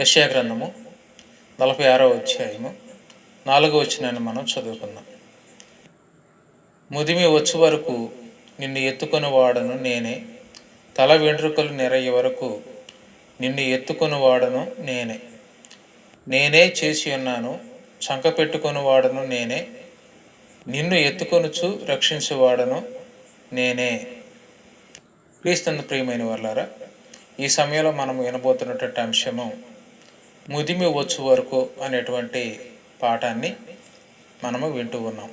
యెషయా గ్రంథము 46వ అధ్యాయము 4వ వచనాన్ని మనం చదువుకుందాం. ముదిమి వచ్చు వరకు నిన్ను ఎత్తుకొని వాడను నేనే, తల వెంట్రుకలు నెరయ్యే వరకు నిన్ను ఎత్తుకొని వాడను నేనే. నేనే చేసి ఉన్నాను, చంక పెట్టుకొని వాడను నేనే, నిన్ను ఎత్తుకొనుచు రక్షించువాడను నేనే. క్రీస్తునందు ప్రియమైన వాళ్ళారా, ఈ సమయంలో మనం వినబోతున్నటువంటి అంశము ముదిమి వచ్చు వరకు అనేటువంటి పాఠాన్ని మనము వింటూ ఉన్నాం.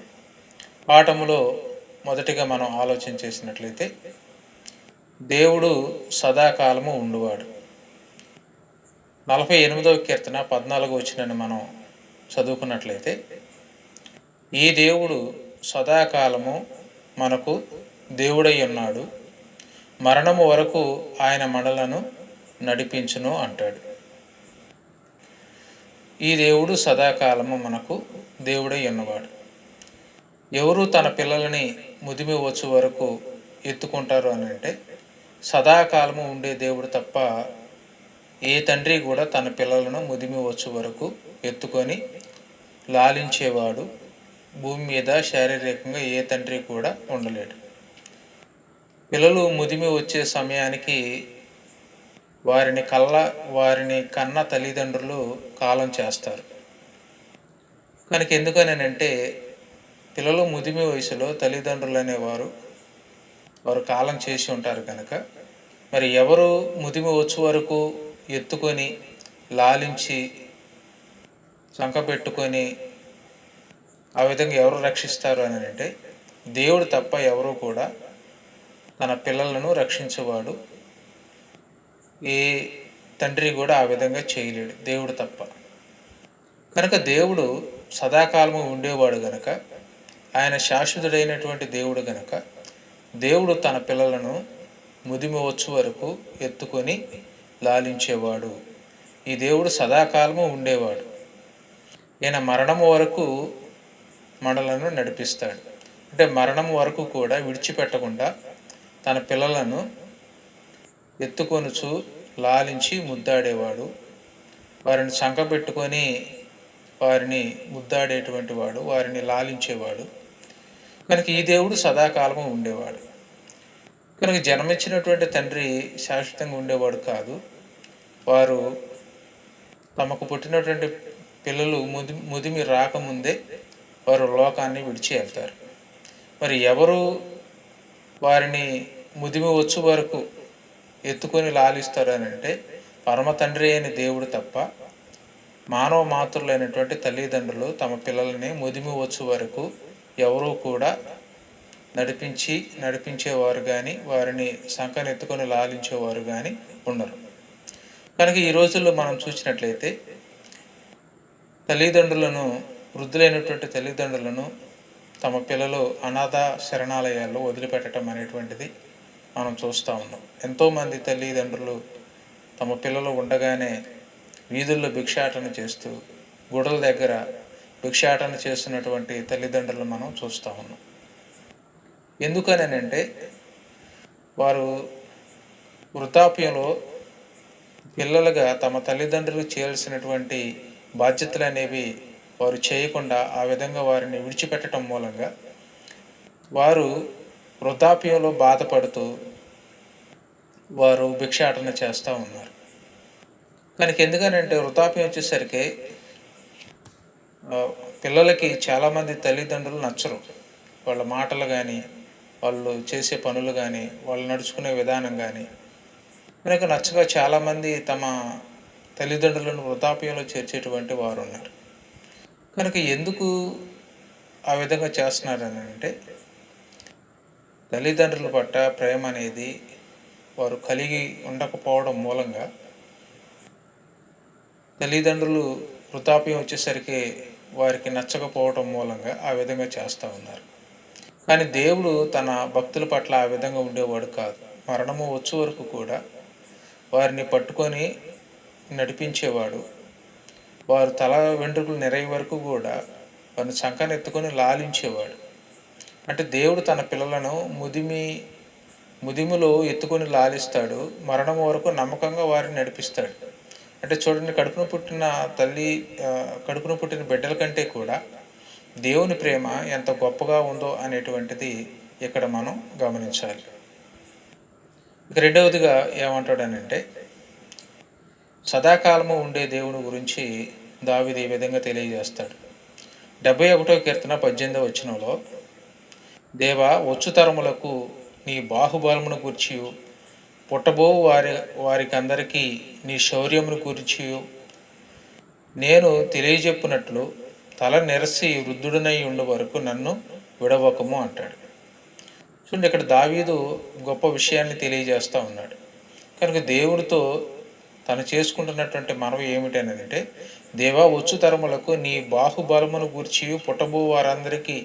పాఠములో మొదటిగా మనం ఆలోచన చేసినట్లయితే, దేవుడు సదాకాలము ఉండువాడు. 48వ కీర్తన 14వ వచనాన్ని మనం చదువుకున్నట్లయితే, ఈ దేవుడు సదాకాలము మనకు దేవుడై ఉన్నాడు, మరణము వరకు ఆయన మనలను నడిపించును అంటాడు. ఈ దేవుడు సదాకాలము మనకు దేవుడై ఉన్నవాడు. ఎవరు తన పిల్లలని ముదిమి వచ్చు వరకు ఎత్తుకుంటారు అని అంటే, సదాకాలము ఉండే దేవుడు తప్ప ఏ తండ్రి కూడా తన పిల్లలను ముదిమి వచ్చు వరకు ఎత్తుకొని లాలించేవాడు భూమి మీద శారీరకంగా ఏ తండ్రి కూడా ఉండలేడు. పిల్లలు ముదిమి వచ్చే సమయానికి వారిని కన్న తల్లిదండ్రులు కాలం చేస్తారు. కనుక ఎందుకనంటే, పిల్లలు ముదిమి వయసులో తల్లిదండ్రులు అనేవారు వారు కాలం చేసి ఉంటారు కనుక, మరి ఎవరు ముదిమి వచ్చే వరకు ఎత్తుకొని లాలించి చంక పెట్టుకొని ఆ విధంగా ఎవరు రక్షిస్తారు అని అంటే, దేవుడు తప్ప ఎవరు కూడా తన పిల్లలను రక్షించేవాడు ఏ తండ్రి కూడా ఆ విధంగా చేయలేడు, దేవుడు తప్ప. కనుక దేవుడు సదాకాలము ఉండేవాడు గనక, ఆయన శాశ్వతుడైనటువంటి దేవుడు గనక, దేవుడు తన పిల్లలను ముదిమి వచ్చు వరకు ఎత్తుకొని లాలించేవాడు. ఈ దేవుడు సదాకాలము ఉండేవాడు. ఈయన మరణము వరకు మనలను నడిపిస్తాడు. అంటే మరణం వరకు కూడా విడిచిపెట్టకుండా తన పిల్లలను ఎత్తుకొనుచు లాలించి ముద్దాడేవాడు, వారిని చంకబెట్టుకొని వారిని ముద్దాడేటువంటి వాడు, వారిని లాలించేవాడు. కనుక ఈ దేవుడు సదాకాలము ఉండేవాడు. కనుక జన్మించినటువంటి తండ్రి శాశ్వతంగా ఉండేవాడు కాదు. వారు తమకు పుట్టినటువంటి పిల్లలు ముదిమి రాకముందే వారు లోకాన్ని విడిచి వెళ్తారు. మరి ఎవరు వారిని ముదిమి వచ్చు వరకు ఎత్తుకొని లాలిస్తారు అని అంటే, పరమ తండ్రి అయిన దేవుడు తప్ప మానవ మాతృలైనటువంటి తల్లిదండ్రులు తమ పిల్లల్ని ముదిమి వచ్చు వరకు ఎవరూ కూడా నడిపించేవారు కానీ, వారిని సంకనెత్తుకొని లాలించేవారు కానీ ఉండరు. కనుక ఈ రోజుల్లో మనం చూసినట్లయితే, వృద్ధులైనటువంటి తల్లిదండ్రులను తమ పిల్లలు అనాథ శరణాలయాల్లో వదిలిపెట్టడం అనేటువంటిది మనం చూస్తూ ఉన్నాం. ఎంతోమంది తల్లిదండ్రులు తమ పిల్లలు ఉండగానే వీధుల్లో భిక్షాటన చేస్తూ, గుడల దగ్గర భిక్షాటన చేస్తున్నటువంటి తల్లిదండ్రులు మనం చూస్తూ ఉన్నాం. ఎందుకనంటే, వారు వృద్ధాప్యంలో పిల్లలుగా తమ తల్లిదండ్రులు చేయాల్సినటువంటి బాధ్యతలు అనేవి వారు చేయకుండా ఆ విధంగా వారిని విడిచిపెట్టడం మూలంగా వారు వృద్ధాప్యంలో బాధపడుతూ వారు భిక్షాటన చేస్తూ ఉన్నారు. కనుక ఎందుకనంటే, వృద్ధాప్యం వచ్చేసరికి పిల్లలకి చాలామంది తల్లిదండ్రులు నచ్చరు. వాళ్ళ మాటలు కానీ, వాళ్ళు చేసే పనులు కానీ, వాళ్ళు నడుచుకునే విధానం కానీ కనుక నచ్చగా చాలామంది తమ తల్లిదండ్రులను వృద్ధాప్యంలో చేర్చేటువంటి వారు ఉన్నారు. కనుక ఎందుకు ఆ విధంగా చేస్తున్నారని అంటే, తల్లిదండ్రుల పట్ల ప్రేమ అనేది వారు కలిగి ఉండకపోవడం మూలంగా తల్లిదండ్రులు వృద్ధాప్యం వచ్చేసరికి వారికి నచ్చకపోవడం మూలంగా ఆ విధంగా చేస్తూ ఉన్నారు. కానీ దేవుడు తన భక్తుల పట్ల ఆ విధంగా ఉండేవాడు కాదు. మరణము వచ్చే వరకు కూడా వారిని పట్టుకొని నడిపించేవాడు. వారు తల వెంట్రుకలు నెరయ్యే వరకు కూడా వారిని చంకనెత్తుకొని లాలించేవాడు. అంటే దేవుడు తన పిల్లలను ముదిమిలో ఎత్తుకొని లాలిస్తాడు, మరణం వరకు నమ్మకంగా వారిని నడిపిస్తాడు. అంటే చూడండి, కడుపున పుట్టిన బిడ్డల కంటే కూడా దేవుని ప్రేమ ఎంత గొప్పగా ఉందో అనేటువంటిది ఇక్కడ మనం గమనించాలి. ఇక రెండవదిగా ఏమంటాడనంటే, సదాకాలము ఉండే దేవుని గురించి దావీదు ఈ విధంగా తెలియజేస్తాడు. 71వ కీర్తన 18వ వచనంలో, దేవా వచ్చు తరములకు నీ బాహుబలమును గూర్చియు పుట్టబో వారికందరికీ నీ శౌర్యమును గూర్చియు నేను తెలియజెప్పునట్లు తల నెరసి వృద్ధుడనై ఉండే వరకు నన్ను విడవకము అంటాడు. చూడండి, ఇక్కడ దావీదు గొప్ప విషయాన్ని తెలియజేస్తూ ఉన్నాడు. కనుక దేవుడితో తను చేసుకుంటున్నటువంటి మనవి ఏమిటనంటే, దేవా వచ్చు తరములకు నీ బాహుబలమును గూర్చియు పుట్టబో వారందరికీ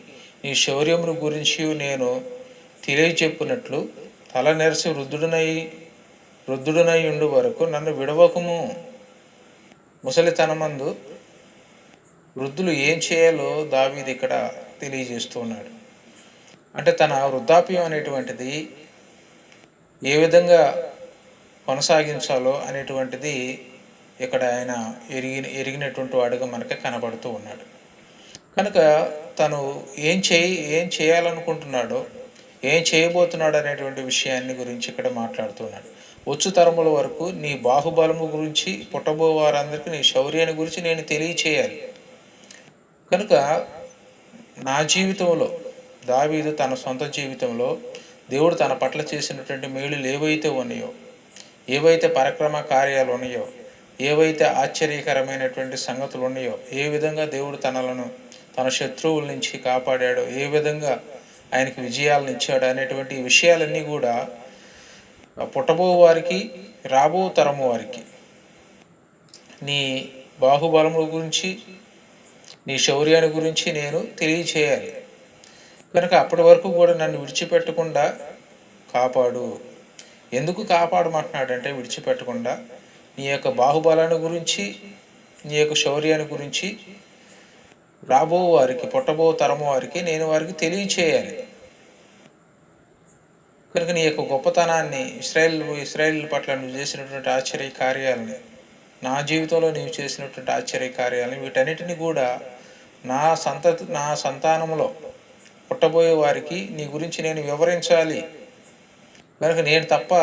నీ శౌర్యమును గురించి నేను తెలియచెప్పునట్లు తల నెరసి వృద్ధుడనై ఉండు వరకు నన్ను విడవకము. ముసలితనమందు వృద్ధులు ఏం చేయాలో దావీదు ఇక్కడ తెలియజేస్తూ ఉన్నాడు. అంటే తన వృద్ధాప్యం అనేటువంటిది ఏ విధంగా కొనసాగించాలో అనేటువంటిది ఇక్కడ ఆయన ఎరిగినటువంటి వాడుగా మనకి కనబడుతూ ఉన్నాడు. కనుక తను ఏం చేయాలనుకుంటున్నాడో, ఏం చేయబోతున్నాడు అనేటువంటి విషయాన్ని గురించి ఇక్కడ మాట్లాడుతున్నాడు. వచ్చు తరముల వరకు నీ బాహుబలము గురించి, పుట్టబో వారందరికీ నీ శౌర్యాన్ని గురించి నేను తెలియచేయాలి. కనుక నా జీవితంలో, దావీదు తన సొంత జీవితంలో దేవుడు తన పట్ల చేసినటువంటి మేలులు ఏవైతే ఉన్నాయో, ఏవైతే పరాక్రమ కార్యాలు ఉన్నాయో, ఏవైతే ఆశ్చర్యకరమైనటువంటి సంగతులు ఉన్నాయో, ఏ విధంగా దేవుడు తన శత్రువుల నుంచి కాపాడాడో, ఏ విధంగా ఆయనకి విజయాలను ఇచ్చాడు అనేటువంటి విషయాలన్నీ కూడా పుట్టబో వారికి, రాబో తరము వారికి నీ బాహుబలముల గురించి, నీ శౌర్యాన్ని గురించి నేను తెలియచేయాలి. కనుక అప్పటి వరకు కూడా నన్ను విడిచిపెట్టకుండా కాపాడు. ఎందుకు కాపాడమంటున్నాడంటే, విడిచిపెట్టకుండా నీ యొక్క బాహుబలాన్ని గురించి, నీ యొక్క శౌర్యాన్ని గురించి రాబో వారికి, పుట్టబో తరము వారికి నేను వారికి తెలియచేయాలి. కనుక నీ యొక్క గొప్పతనాన్ని, ఇస్రాయేల్ పట్ల నువ్వు చేసినటువంటి ఆశ్చర్య కార్యాలని, నా జీవితంలో నీవు చేసినటువంటి ఆశ్చర్య కార్యాలని, వీటన్నిటిని కూడా నా సంతానంలో పుట్టబోయే వారికి నీ గురించి నేను వివరించాలి. కనుక నేను తప్ప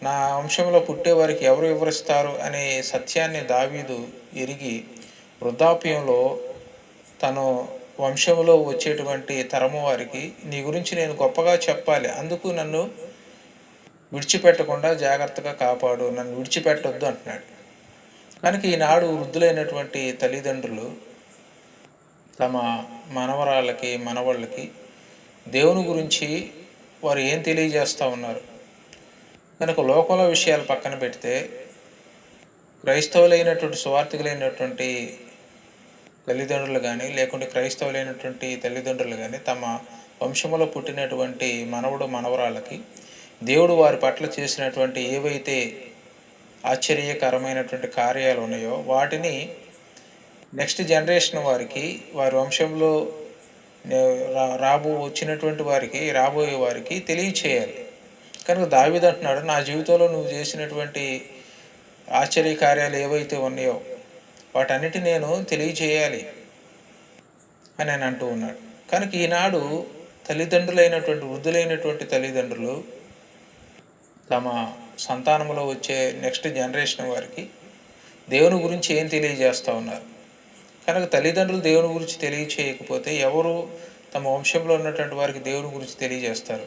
నా వంశంలో పుట్టేవారికి ఎవరు వివరిస్తారు అనే సత్యాన్ని దావీదు ఎరిగి, వృద్ధాప్యంలో తను వంశంలో వచ్చేటువంటి తరము వారికి నీ గురించి నేను గొప్పగా చెప్పాలి, అందుకు నన్ను విడిచిపెట్టకుండా జాగ్రత్తగా కాపాడు, నన్ను విడిచిపెట్టొద్దు అంటున్నాడు. కనుక ఈనాడు వృద్ధులైనటువంటి తల్లిదండ్రులు తమ మనవరాళ్ళకి, మనవాళ్ళకి దేవుని గురించి వారు ఏం తెలియజేస్తూ ఉన్నారు. కనుక లోకంలో విషయాలు పక్కన పెడితే, క్రైస్తవులైనటువంటి సువార్థికులైనటువంటి తల్లిదండ్రులు కానీ, లేకుంటే క్రైస్తవులైనటువంటి తల్లిదండ్రులు కానీ తమ వంశంలో పుట్టినటువంటి మనవడు, మనవరాళ్ళకి దేవుడు వారి పట్ల చేసినటువంటి ఏవైతే ఆశ్చర్యకరమైనటువంటి కార్యాలు ఉన్నాయో వాటిని నెక్స్ట్ జనరేషన్ వారికి, వారి వంశంలో వచ్చినటువంటి వారికి, రాబోయే వారికి తెలియచేయాలి. కనుక దావీదు అంటున్నాడు, నా జీవితంలో నువ్వు చేసినటువంటి ఆశ్చర్య కార్యాలు ఏవైతే ఉన్నాయో వాటన్నిటి నేను తెలియచేయాలి అని ఆయన అంటూ ఉన్నాడు. కనుక ఈనాడు వృద్ధులైనటువంటి తల్లిదండ్రులు తమ సంతానంలో వచ్చే నెక్స్ట్ జనరేషన్ వారికి దేవుని గురించి ఏం తెలియజేస్తూ ఉన్నారు. కనుక తల్లిదండ్రులు దేవుని గురించి తెలియచేయకపోతే ఎవరు తమ వంశంలో ఉన్నటువంటి వారికి దేవుని గురించి తెలియజేస్తారు?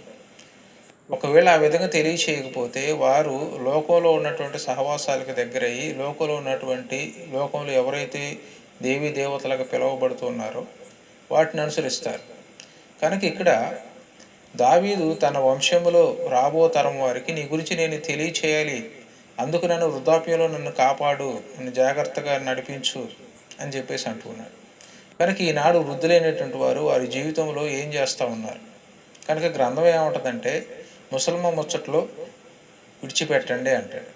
ఒకవేళ ఆ విధంగా తెలియచేయకపోతే వారు లోకంలో ఉన్నటువంటి సహవాసాలకు దగ్గరయ్యి, లోకంలో ఎవరైతే దేవీ దేవతలకు పిలువబడుతున్నారో వాటిని అనుసరిస్తారు. కనుక ఇక్కడ దావీదు తన వంశంలో రాబో తరం వారికి నీ గురించి నేను తెలియచేయాలి, అందుకు నన్ను వృద్ధాప్యంలో నన్ను కాపాడు, నన్ను జాగ్రత్తగా నడిపించు అని చెప్పేసి అంటున్నాడు. కనుక ఈనాడు వృద్ధులైనటువంటి వారి జీవితంలో ఏం చేస్తూ ఉన్నారు? కనుక గ్రంథం ఏముంటుందంటే, ముసల్మ ముచ్చట్లో విడిచిపెట్టండి అంటాడు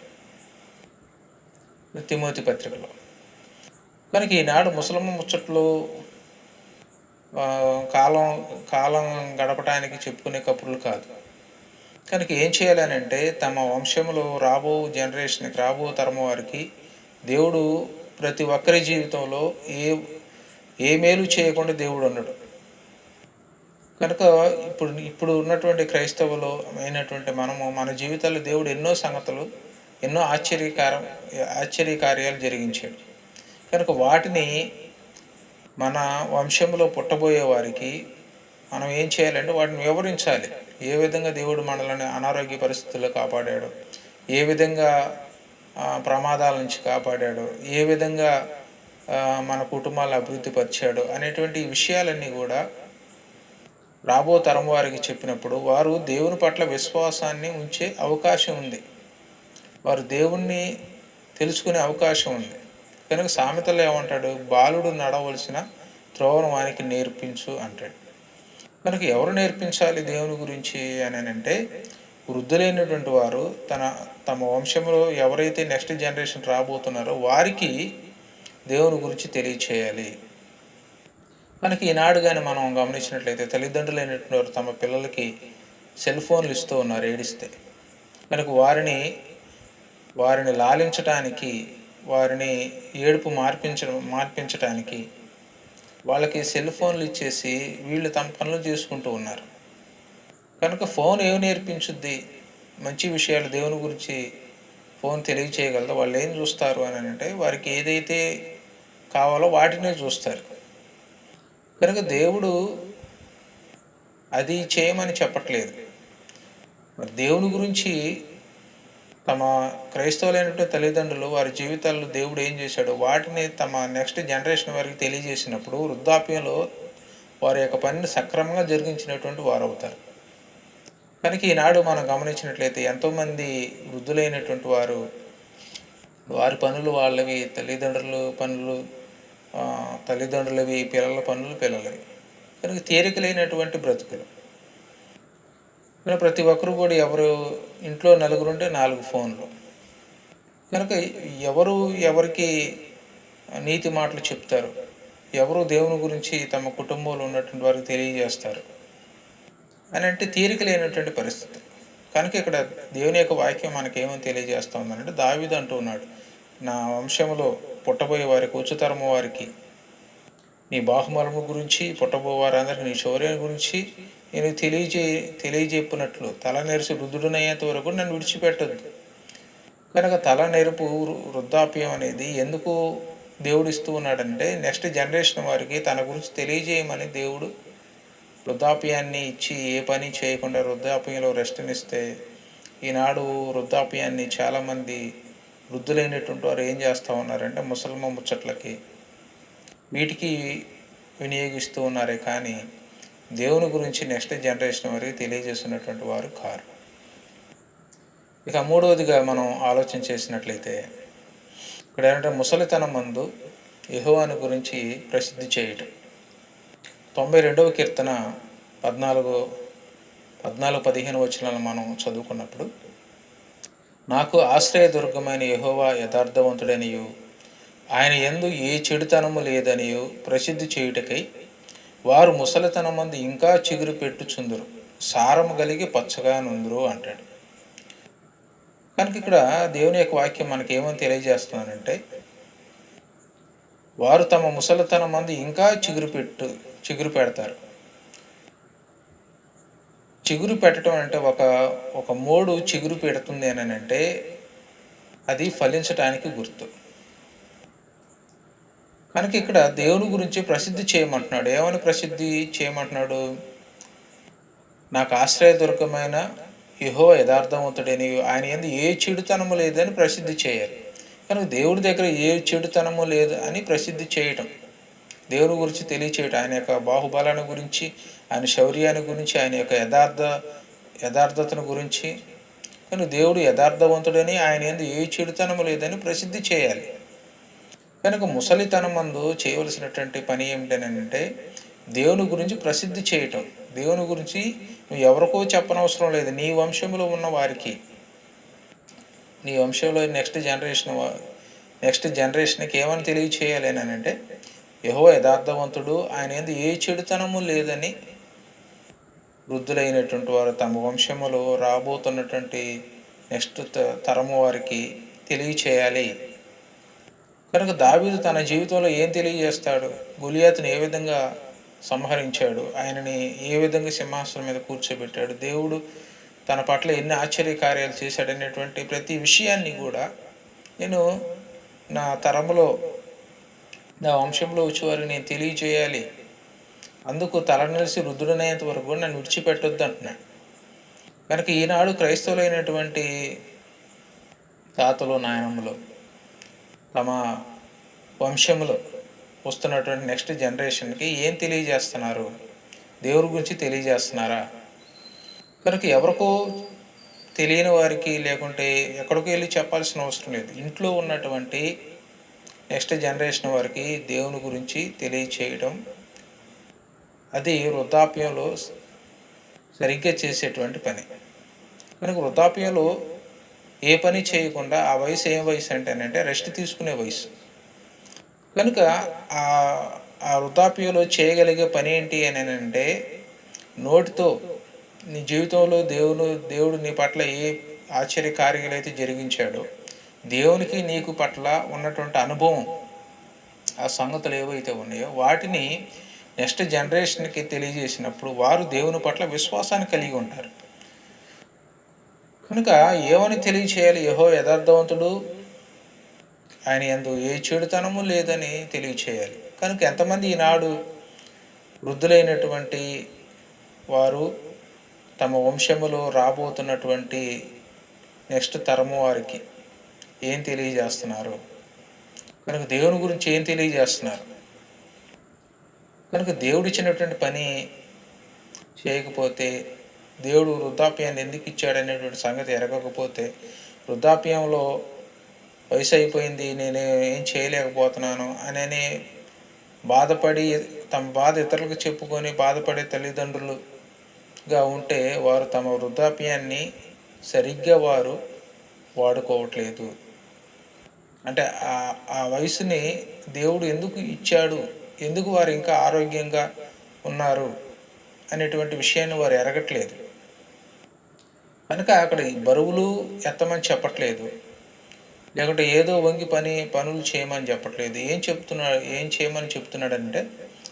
తిమోతి పత్రికలో. కనుక ఈనాడు ముసలమ్మ ముచ్చట్లు కాలం గడపడానికి చెప్పుకునే కబుర్లు కాదు. కనుక ఏం చేయాలని అంటే, తమ వంశంలో రాబో జనరేషన్కి, రాబో తరం వారికి దేవుడు ప్రతి ఒక్కరి జీవితంలో ఏ ఏ మేలు చేయకుండా దేవుడు ఉండడు. కనుక ఇప్పుడు ఉన్నటువంటి క్రైస్తవులు అయినటువంటి మనము మన జీవితాల్లో దేవుడు ఎన్నో సంగతులు, ఎన్నో ఆశ్చర్యకార్యాలు జరిగించాడు. కనుక వాటిని మన వంశంలో పుట్టబోయే వారికి మనం ఏం చేయాలంటే వాటిని వివరించాలి. ఏ విధంగా దేవుడు మనల్ని అనారోగ్య పరిస్థితుల్లో కాపాడాడు, ఏ విధంగా ప్రమాదాల నుంచి కాపాడాడు, ఏ విధంగా మన కుటుంబాలను అభివృద్ధి పరిచాడు అనేటువంటి విషయాలన్నీ కూడా రాబో తరం వారికి చెప్పినప్పుడు వారు దేవుని పట్ల విశ్వాసాన్ని ఉంచే అవకాశం ఉంది. వారు దేవుణ్ణి తెలుసుకునే అవకాశం ఉంది. కనుక సామెతలో ఏమంటాడు, బాలుడు నడవలసిన త్రోవను వానికి నేర్పించు అంటాడు. కనుక ఎవరు నేర్పించాలి దేవుని గురించి అని అంటే, వృద్ధులైనటువంటి వారు తమ వంశంలో ఎవరైతే నెక్స్ట్ జనరేషన్ రాబోతున్నారో వారికి దేవుని గురించి తెలియచేయాలి. మనకి ఈనాడు కానీ మనం గమనించినట్లయితే తల్లిదండ్రులైనటువంటి వారు తమ పిల్లలకి సెల్ ఫోన్లు ఇస్తూ ఉన్నారు ఏడిస్తే. కనుక వారిని లాలించటానికి, వారిని ఏడుపు మార్పించటానికి వాళ్ళకి సెల్ ఫోన్లు ఇచ్చేసి వీళ్ళు తమ పనులు చేసుకుంటూ ఉన్నారు. కనుక ఫోన్ ఏమి నేర్పించుద్ది? మంచి విషయాలు దేవుని గురించి ఫోన్ తెలియచేయగలదు. వాళ్ళు ఏం చూస్తారు అని అంటే వారికి ఏదైతే కావాలో వాటినే చూస్తారు. కనుక దేవుడు అది చేయమని చెప్పట్లేదు. మరి దేవుని గురించి తమ క్రైస్తవులైనటువంటి తల్లిదండ్రులు వారి జీవితాల్లో దేవుడు ఏం చేశాడో వాటిని తమ నెక్స్ట్ జనరేషన్ వారికి తెలియజేసినప్పుడు వృద్ధాప్యంలో వారి యొక్క పనిని సక్రమంగా జరిగించినటువంటి వారు అవుతారు. కనుక ఈనాడు మనం గమనించినట్లయితే ఎంతోమంది వృద్ధులైనటువంటి వారి పనులు వాళ్ళవి, తల్లిదండ్రులవి, పిల్లల పనులు పిల్లలవి. కనుక తీరికలైనటువంటి బ్రతుకులు. కనుక ప్రతి ఒక్కరు కూడా ఇంట్లో నలుగురుంటే 4 ఫోన్లు. కనుక ఎవరికి నీతి మాటలు చెప్తారు, ఎవరు దేవుని గురించి తమ కుటుంబంలో ఉన్నటువంటి వారికి తెలియజేస్తారు అని అంటే తీరిక లేనటువంటి పరిస్థితి. కనుక ఇక్కడ దేవుని యొక్క వాక్యం మనకేమని తెలియజేస్తూ ఉందంటే, దావీదు అంటూ ఉన్నాడు, నా వంశంలో పుట్టబోయే వారికి, ఉచ్చుతరము వారికి నీ బాహుబలము గురించి, పుట్టబోవారందరికీ నీ శౌర్యం గురించి నేను తెలియజెప్పినట్లు తల నెరిసి వృద్ధుడనయ్యేంత వరకు నన్ను విడిచిపెట్టద్దు. కనుక తల నెరుపు వృద్ధాప్యం అనేది ఎందుకు దేవుడు ఇస్తూ ఉన్నాడంటే, నెక్స్ట్ జనరేషన్ వారికి తన గురించి తెలియజేయమని దేవుడు వృద్ధాప్యాన్ని ఇచ్చి ఏ పని చేయకుండా వృద్ధాప్యంలో రెస్ట్నిస్తే, ఈనాడు వృద్ధాప్యాన్ని చాలామంది వృద్ధులైనటువంటి వారు ఏం చేస్తూ ఉన్నారంటే ముసలమ్మ ముచ్చట్లకి వీటికి వినియోగిస్తూ ఉన్నారే కానీ దేవుని గురించి నెక్స్ట్ జనరేషన్ వారికి తెలియజేస్తున్నటువంటి వారు కారు. ఇక మూడవదిగా మనం ఆలోచన చేసినట్లయితే ఇక్కడ ఏంటంటే ముసలితనం మందు యెహోవాను గురించి ప్రసిద్ధి చేయటం. 92వ కీర్తన 14-15 వచనాలను మనం చదువుకున్నప్పుడు, నాకు ఆశ్రయదుర్గమైన యెహోవా యథార్థవంతుడనియు ఆయన యందు ఏ చెడుతనము లేదనియు ప్రసిద్ధి చేయుటకై వారు ముసలితనమందు ఇంకా చిగురు పెట్టుచుందురు, సారము కలిగి పచ్చగా నుందురు అంటాడు. కనుక ఇక్కడ దేవుని యొక్క వాక్యం మనకేమని తెలియజేస్తున్నానంటే, వారు తమ ముసలితనమందు ఇంకా చిగురు పెడతారు. చిగురు పెట్టడం అంటే ఒక మోడు చిగురు పెడుతుంది అని అంటే అది ఫలించటానికి గుర్తు. కనుక ఇక్కడ దేవుని గురించి ప్రసిద్ధి చేయమంటున్నాడు. ఏమని ప్రసిద్ధి చేయమంటున్నాడు? నాకు ఆశ్రయదుర్గమైన యెహోవా యథార్థవంతుడని ఆయన యందు ఏ చెడుతనము లేదని ప్రసిద్ధి చేయాలి. కనుక దేవుడి దగ్గర ఏ చెడుతనము లేదు అని ప్రసిద్ధి చేయటం, దేవుని గురించి తెలియచేయటం, ఆయన యొక్క బాహుబలాన్ని గురించి, ఆయన శౌర్యాన్ని గురించి, ఆయన యొక్క యథార్థతను గురించి. కానీ దేవుడు యథార్థవంతుడని ఆయన యందు ఏ చెడుతనము లేదని ప్రసిద్ధి చేయాలి. కనుక ముసలితనమందు చేయవలసినటువంటి పని ఏమిటనంటే దేవుని గురించి ప్రసిద్ధి చేయటం. దేవుని గురించి నువ్వు ఎవరికో చెప్పనవసరం లేదు. నీ వంశంలో ఉన్న వారికి, నీ వంశంలో నెక్స్ట్ జనరేషన్కి ఏమని తెలియచేయాలి అని అంటే యెహోవా యథార్థవంతుడు, ఆయన యందు ఏ చెడుతనము లేదని వృద్ధులైనటువంటి వారు తమ వంశములో రాబోతున్నటువంటి నెక్స్ట్ తరము వారికి తెలియచేయాలి. కనుక దావీదు తన జీవితంలో ఏం తెలియజేస్తాడు? గొలియాతుని ఏ విధంగా సంహరించాడు? ఆయనని ఏ విధంగా సింహాసనం మీద కూర్చోబెట్టాడు? దేవుడు తన పట్ల ఎన్ని ఆశ్చర్య కార్యాలు చేశాడనేటువంటి ప్రతి విషయాన్ని కూడా నేను నా తరంలో, నా వంశంలో వచ్చేవారికి నేను తెలియచేయాలి. అందుకు తలనిలిసి వృద్ధుడనేంత వరకు కూడా నన్ను విడిచిపెట్టొద్దు అంటున్నాడు. కనుక ఈనాడు క్రైస్తవులైనటువంటి తాతలు, నాయనమ్మలు తమ వంశంలో వస్తున్నటువంటి నెక్స్ట్ జనరేషన్కి ఏం తెలియజేస్తున్నారు? దేవుడి గురించి తెలియజేస్తున్నారా? కనుక ఎవరికో తెలియని వారికి, లేకుంటే ఎక్కడికి వెళ్ళి చెప్పాల్సిన అవసరం లేదు. ఇంట్లో ఉన్నటువంటి నెక్స్ట్ జనరేషన్ వారికి దేవుని గురించి తెలియచేయడం, అది వృద్ధాప్యంలో సరిగ్గా చేసేటువంటి పని. కనుక వృద్ధాప్యంలో ఏ పని చేయకుండా, ఆ వయసు ఏం వయసు అంటేనంటే రెస్ట్ తీసుకునే వయసు. కనుక ఆ వృద్ధాప్యంలో చేయగలిగే పని ఏంటి అని అంటే, నోటితో నీ జీవితంలో దేవుడు నీ పట్ల ఏ ఆశ్చర్య కార్యాలు అయితే జరిగించాడో, దేవునికి నీకు పట్ల ఉన్నటువంటి అనుభవం, ఆ సంగతులు ఏవైతే ఉన్నాయో వాటిని నెక్స్ట్ జనరేషన్కి తెలియజేసినప్పుడు వారు దేవుని పట్ల విశ్వాసాన్ని కలిగి ఉంటారు. కనుక ఏమని తెలియచేయాలి? యెహోవా యథార్థవంతుడు, ఆయన యందు ఏ చెడుతనము లేదని తెలియచేయాలి. కనుక ఎంతమంది ఈనాడు వృద్ధులైనటువంటి వారు తమ వంశములో రాబోతున్నటువంటి నెక్స్ట్ తరము వారికి ఏం తెలియజేస్తున్నారు? కనుక దేవుని గురించి ఏం తెలియజేస్తున్నారు? కనుక దేవుడిచ్చినటువంటి పని చేయకపోతే, దేవుడు వృద్ధాప్యాన్ని ఎందుకు ఇచ్చాడనేటువంటి సంగతి ఎరగకపోతే, వృద్ధాప్యంలో వయసు అయిపోయింది, నేను ఏం చేయలేకపోతున్నాను అని బాధపడి తమ బాధ ఇతరులకు చెప్పుకొని బాధపడే తల్లిదండ్రులుగా ఉంటే, వారు తమ వృద్ధాప్యాన్ని సరిగ్గా వారు వాడుకోవట్లేదు. అంటే ఆ వయసుని దేవుడు ఎందుకు ఇచ్చాడు, ఎందుకు వారు ఇంకా ఆరోగ్యంగా ఉన్నారు అనేటువంటి విషయాన్ని వారు ఎరగట్లేదు. కనుక అక్కడ బరువులు ఎత్తమని చెప్పట్లేదు, లేకుంటే ఏదో వంగి పనులు చేయమని చెప్పట్లేదు. ఏం చేయమని చెప్తున్నాడంటే,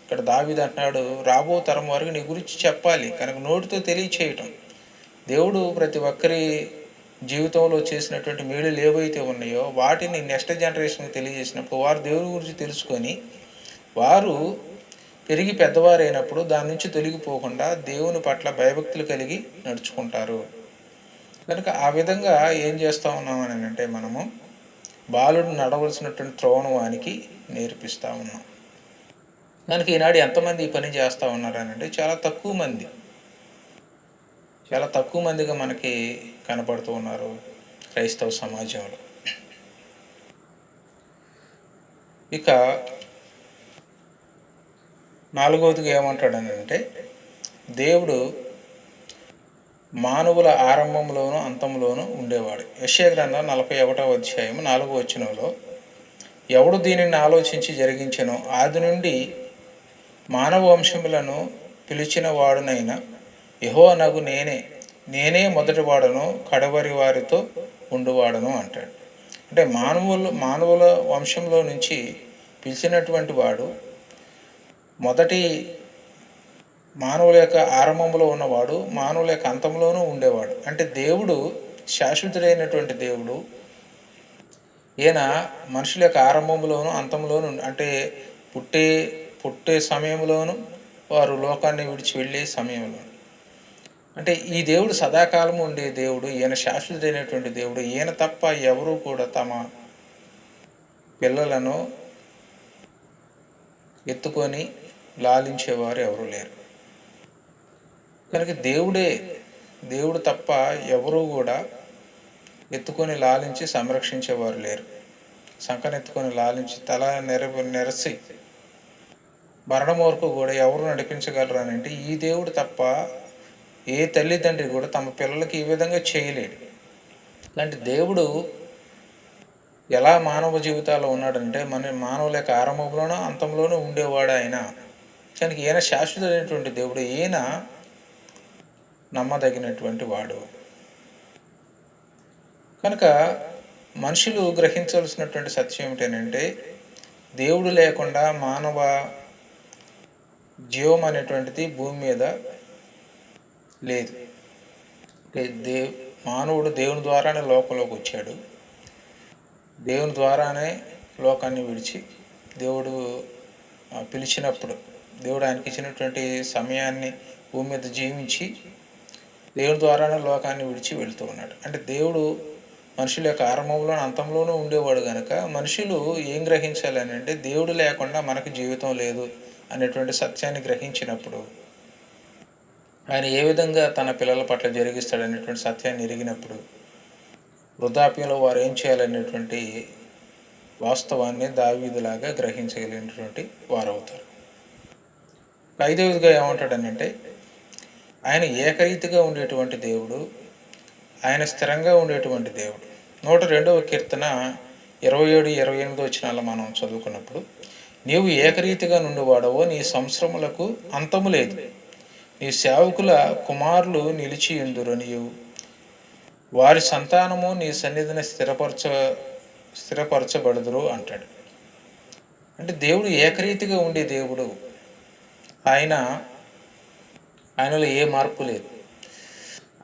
ఇక్కడ దావీదు అంటున్నాడు, రాబో తరం వారికి నీ గురించి చెప్పాలి. కనుక నోటితో తెలియచేయటం. దేవుడు ప్రతి ఒక్కరి జీవితంలో చేసినటువంటి మేలులు ఏవైతే ఉన్నాయో వాటిని నెక్స్ట్ జనరేషన్కి తెలియజేసినప్పుడు వారు దేవుడి గురించి తెలుసుకొని, వారు పెరిగి పెద్దవారైనప్పుడు దాని నుంచి తొలగిపోకుండా దేవుని పట్ల భయభక్తులు కలిగి నడుచుకుంటారు. కనుక ఆ విధంగా ఏం చేస్తూ ఉన్నామని అంటే, మనము బాలుడు నడవలసినటువంటి త్రోవను వానికి నేర్పిస్తూ ఉన్నాం. కనుక ఈనాడు ఎంతమంది ఈ పని చేస్తూ ఉన్నారని అంటే, చాలా తక్కువ మందిగా మనకి కనపడుతూ ఉన్నారు క్రైస్తవ సమాజంలో. ఇక 4వదిగా ఏమంటాడని అంటే, దేవుడు మానవుల ఆరంభంలోనూ అంతంలోనూ ఉండేవాడు. యెషయా గ్రంథం 41వ అధ్యాయం 4వ వచనంలో, ఎవడు దీనిని ఆలోచించి జరిగించెనో, ఆది నుండి మానవ వంశములను పిలిచిన వాడునైనా యెహోవానగు నేనే మొదటి వాడను, కడవరి వారితో ఉండువాడను అంటాడు. అంటే మానవుల వంశంలో నుంచి పిలిచినటువంటి వాడు, మొదటి మానవుల యొక్క ఆరంభంలో ఉన్నవాడు, మానవుల యొక్క అంతంలోనూ ఉండేవాడు. అంటే దేవుడు శాశ్వతుడైనటువంటి దేవుడు. ఈయన మనుషుల యొక్క ఆరంభంలోనూ అంతంలోనూ, అంటే పుట్టే సమయంలోనూ, వారు లోకాన్ని విడిచి వెళ్ళే సమయంలో, అంటే ఈ దేవుడు సదాకాలము ఉండే దేవుడు. ఈయన శాశ్వతుడైనటువంటి దేవుడు. ఈయన తప్ప ఎవరూ కూడా తమ పిల్లలను ఎత్తుకొని లాలించేవారు ఎవరు లేరు. కనుక దేవుడు తప్ప ఎవరూ కూడా ఎత్తుకొని లాలించి సంరక్షించేవారు లేరు. సంకనెత్తుకొని లాలించి తల నెరసి మరణం వరకు కూడా ఎవరు నడిపించగలరు అని అంటే, ఈ దేవుడు తప్ప ఏ తల్లిదండ్రి కూడా తమ పిల్లలకి ఈ విధంగా చేయలేడు. ఇలాంటి దేవుడు ఎలా మానవ జీవితాల్లో ఉన్నాడంటే, మానవుల యొక్క ఆరంభంలోనూ అంతంలోనూ ఉండేవాడు ఆయన. కనుక ఈయన శాశ్వతమైనటువంటి దేవుడు. ఈయన నమ్మదగినటువంటి వాడు. కనుక మనుషులు గ్రహించవలసినటువంటి సత్యం ఏమిటంటే, దేవుడు లేకుండా మానవ జీవం అనేటువంటిది భూమి మీద లేదు. దే మానవుడు దేవుని ద్వారానే లోకంలోకి వచ్చాడు. దేవుని ద్వారానే లోకాన్ని విడిచి దేవుడు పిలిచినప్పుడు దేవుడు ఆయనకి ఇచ్చినటువంటి సమయాన్ని భూమి మీద జీవించి దేవుని ద్వారానే లోకాన్ని విడిచి వెళుతూ ఉన్నాడు. అంటే దేవుడు మనుషుల యొక్క ఆరంభంలోనూ అంతంలోనూ ఉండేవాడు కనుక మనుషులు ఏం గ్రహించాలని అంటే దేవుడు లేకుండా మనకు జీవితం లేదు అనేటువంటి సత్యాన్ని గ్రహించినప్పుడు, ఆయన ఏ విధంగా తన పిల్లల పట్ల జరిగిస్తాడనేటువంటి సత్యాన్ని ఎరిగినప్పుడు వృద్ధాప్యంలో వారు ఏం చేయాలనేటువంటి వాస్తవాన్ని దావీదులాగా గ్రహించగలిగినటువంటి వారు అవుతారు. ఐదవదిగా ఏమంటాడనంటే ఆయన ఏకరీతిగా ఉండేటువంటి దేవుడు, ఆయన స్థిరంగా ఉండేటువంటి దేవుడు. 102వ కీర్తన 27, 28 వచనాలు మనం చదువుకున్నప్పుడు, నీవు ఏకరీతిగా నుండివాడవో, నీ సంవత్సరములకు అంతము లేదు, నీ సేవకుల కుమారులు నిలిచి ఉందురనియు, వారి సంతానము నీ సన్నిధిని స్థిరపరచబడుదురు అంటాడు. అంటే దేవుడు ఏకరీతిగా ఉండే దేవుడు. ఆయనలో ఏ మార్పు లేదు.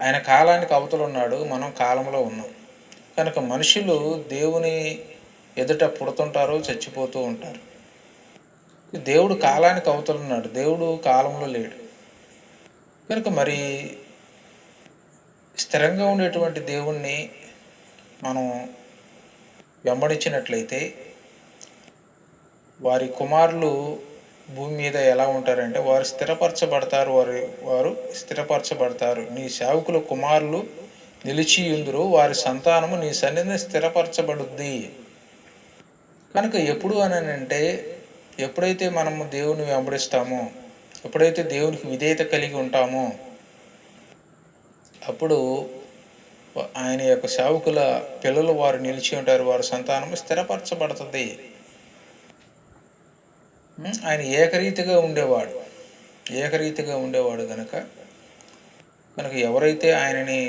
ఆయన కాలానికి అవతల ఉన్నాడు, మనం కాలంలో ఉన్నాం. కనుక మనుషులు దేవుని ఎదుట పుడుతుంటారు, చచ్చిపోతూ ఉంటారు. దేవుడు కాలానికి అవతల ఉన్నాడు, దేవుడు కాలంలో లేడు. కనుక మరి స్థిరంగా ఉండేటువంటి దేవుణ్ణి మనం వెంబడించినట్లయితే వారి కుమారులు భూమి మీద ఎలా ఉంటారంటే వారు స్థిరపరచబడతారు. నీ సేవకుల కుమారులు నిలిచి ఉందురు, వారి సంతానము నీ సన్నిధిని స్థిరపరచబడుద్ది. కనుక ఎప్పుడు అంటే ఎప్పుడైతే మనము దేవుని వెంబడిస్తామో, ఎప్పుడైతే దేవునికి విధేయత కలిగి ఉంటామో, అప్పుడు ఆయన యొక్క సేవకుల పిల్లలు వారు నిలిచి ఉంటారు, వారి సంతానము స్థిరపరచబడుతుంది. ఆయన ఏకరీతిగా ఉండేవాడు కనుక ఎవరైతే ఆయనని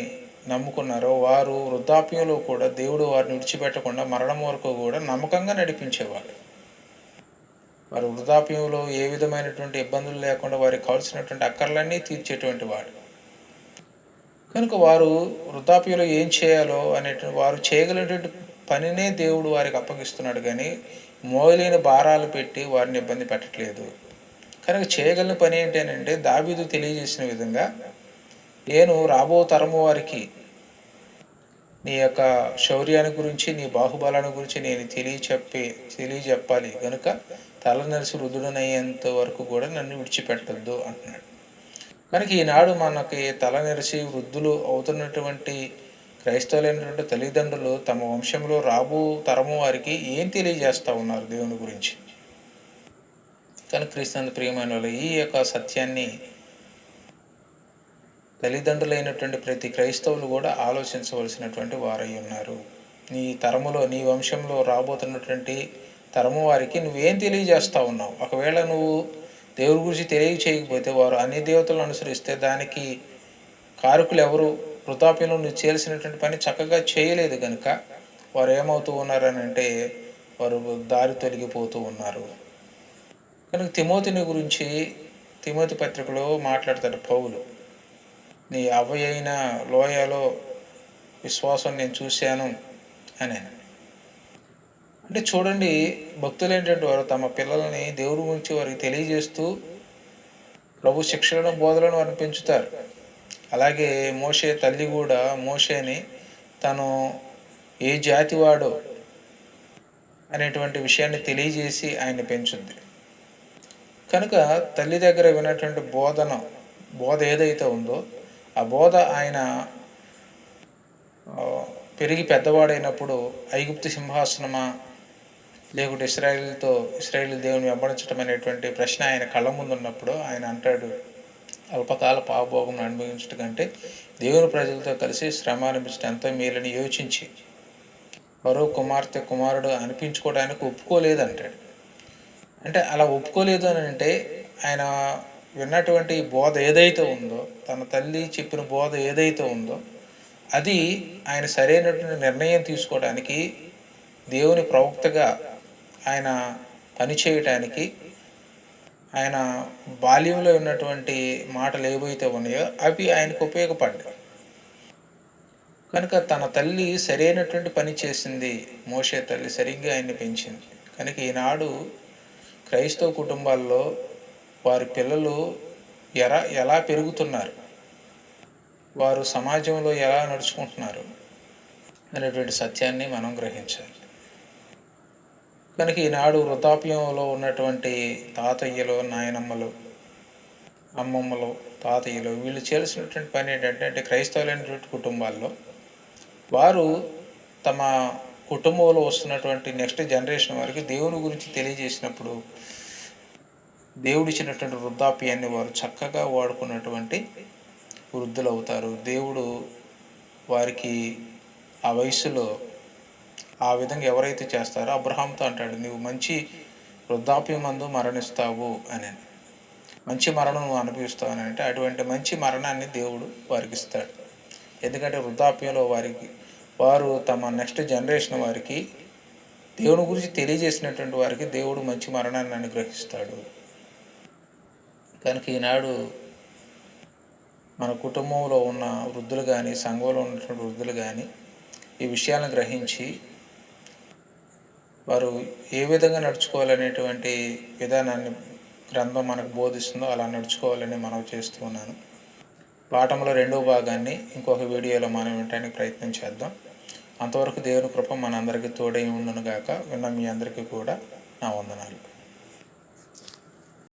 నమ్ముకున్నారో వారు వృద్ధాప్యంలో కూడా దేవుడు వారిని విడిచిపెట్టకుండా మరణం వరకు కూడా నమ్మకంగా నడిపించేవాడు. వారు వృద్ధాప్యంలో ఏ విధమైనటువంటి ఇబ్బందులు లేకుండా వారికి కావాల్సినటువంటి అక్కర్లన్నీ తీర్చేటువంటి వాడు. కనుక వారు వృద్ధాప్యంలో ఏం చేయాలో అనేటువంటి వారు చేయగలిగినటువంటి పనినే దేవుడు వారికి అప్పగిస్తున్నాడు, కానీ మోయలేని భారాలు పెట్టి వారిని ఇబ్బంది పెట్టట్లేదు. కనుక చేయగలిగిన పని ఏంటంటే దావీదు తెలియజేసిన విధంగా, నేను రాబో తరము వారికి నీ యొక్క శౌర్యాన్ని గురించి, నీ బాహుబలాన్ని గురించి నేను తెలియజెప్పాలి కనుక తల నెరిసి వృద్ధుడనయ్యేంత వరకు కూడా నన్ను విడిచిపెట్టద్దు అంటున్నాడు. కనుక ఈనాడు మనకి తల నెరిసి వృద్ధులు అవుతున్నటువంటి క్రైస్తవులైనటువంటి తల్లిదండ్రులు తమ వంశంలో రాబో తరము వారికి ఏం తెలియజేస్తూ ఉన్నారు దేవుని గురించి? కనుక క్రీస్తు ప్రియమైన వాళ్ళు ఈ యొక్క సత్యాన్ని తల్లిదండ్రులైనటువంటి ప్రతి క్రైస్తవులు కూడా ఆలోచించవలసినటువంటి వారై ఉన్నారు. నీ తరములో, నీ వంశంలో రాబోతున్నటువంటి తరము వారికి నువ్వేం తెలియజేస్తూ ఉన్నావు? ఒకవేళ నువ్వు దేవుడి గురించి తెలియచేయకపోతే, వారు అన్ని దేవతలను అనుసరిస్తే దానికి కారకులు ఎవరు? వృద్ధాప్యంలో నువ్వు చేయాల్సినటువంటి పని చక్కగా చేయలేదు కనుక వారు ఏమవుతూ ఉన్నారని అంటే వారు దారి తొలగిపోతూ ఉన్నారు. కనుక తిమోతి పత్రికలో మాట్లాడతాడు పౌలు, నీ అవ్వయైన లోయలో విశ్వాసం నేను చూశాను అని. అంటే చూడండి, భక్తులు ఏంటంటే వారు తమ పిల్లల్ని దేవుడి గురించి వారికి తెలియజేస్తూ ప్రభు శిక్షలను, బోధలను వారిని పెంచుతారు. అలాగే మోషే తల్లి కూడా మోషేని తను ఏ జాతివాడో అనేటువంటి విషయాన్ని తెలియజేసి ఆయన్ని పెంచుద్ది. కనుక తల్లి దగ్గర విన్నటువంటి బోధ ఏదైతే ఉందో ఆ బోధ ఆయన పెరిగి పెద్దవాడైనప్పుడు ఐగుప్తు సింహాసనమా లేకుంటే ఇశ్రాయేల్ దేవుని వెంబడించడం అనేటువంటి ప్రశ్న ఆయన కళ్ళ ముందు ఉన్నప్పుడు ఆయన అంటాడు, అల్పకాల పాపభోగం అనుభవించడం కంటే దేవుని ప్రజలతో కలిసి శ్రమ అనిపించడం ఎంతో మేలని యోచించి మరో కుమారుడు అనిపించుకోవడానికి ఒప్పుకోలేదంటాడు. అంటే అలా ఒప్పుకోలేదు అని అంటే ఆయన విన్నటువంటి బోధ ఏదైతే ఉందో, తన తల్లి చెప్పిన బోధ ఏదైతే ఉందో అది ఆయన సరైనటువంటి నిర్ణయం తీసుకోవడానికి దేవుని ప్రవక్తగా ఆయన పని చేయటానికి ఆయన బాల్యంలో ఉన్నటువంటి మాటలు ఏవైతే ఉన్నాయో అవి ఆయనకు ఉపయోగపడ్డాయి. కనుక తన తల్లి సరైనటువంటి పని చేసింది. మోషే తల్లి సరిగ్గా ఆయన్ని పెంచింది. కనుక ఈనాడు క్రైస్తవ కుటుంబాల్లో వారి పిల్లలు ఎలా పెరుగుతున్నారు, వారు సమాజంలో ఎలా నడుచుకుంటున్నారు అనేటువంటి సత్యాన్ని మనం గ్రహించాలి. కనుక ఈనాడు వృద్ధాప్యంలో ఉన్నటువంటి తాతయ్యలు, నాయనమ్మలు, అమ్మమ్మలు, తాతయ్యలు వీళ్ళు చేయాల్సినటువంటి పని ఏంటంటే క్రైస్తవులైనటువంటి కుటుంబాల్లో వారు తమ కుటుంబంలో వస్తున్నటువంటి నెక్స్ట్ జనరేషన్ వారికి దేవుని గురించి తెలియజేసినప్పుడు దేవుడిచ్చినటువంటి వృద్ధాప్యాన్ని వారు చక్కగా వాడుకున్నటువంటి వృద్ధులు అవుతారు. దేవుడు వారికి ఆ వయసులో ఆ విధంగా ఎవరైతే చేస్తారో అబ్రహాంతో అంటాడు, నువ్వు మంచి వృద్ధాప్యమందు మరణిస్తావు అని, మంచి మరణం నువ్వు అనుభవిస్తావు అని. అంటే అటువంటి మంచి మరణాన్ని దేవుడు వారికి ఇస్తాడు. ఎందుకంటే వృద్ధాప్యంలో వారు తమ నెక్స్ట్ జనరేషన్ వారికి దేవుని గురించి తెలియజేసినటువంటి వారికి దేవుడు మంచి మరణాన్ని అనుగ్రహిస్తాడు. కనుక ఈనాడు మన కుటుంబంలో ఉన్న వృద్ధులు కానీ, సంఘంలో ఉన్నటువంటి వృద్ధులు కానీ ఈ విషయాలను గ్రహించి వారు ఏ విధంగా నడుచుకోవాలనేటువంటి విధానాన్ని గ్రంథం మనకు బోధిస్తుందో అలా నడుచుకోవాలని మనవి చేస్తూ ఉన్నాను. పాఠంలో 2వ భాగాన్ని ఇంకొక వీడియోలో మనం వినడానికి ప్రయత్నం చేద్దాం. అంతవరకు దేవుని కృప మనందరికీ తోడై ఉండును గాక. విన్న మీ అందరికీ కూడా నా వందనాలు.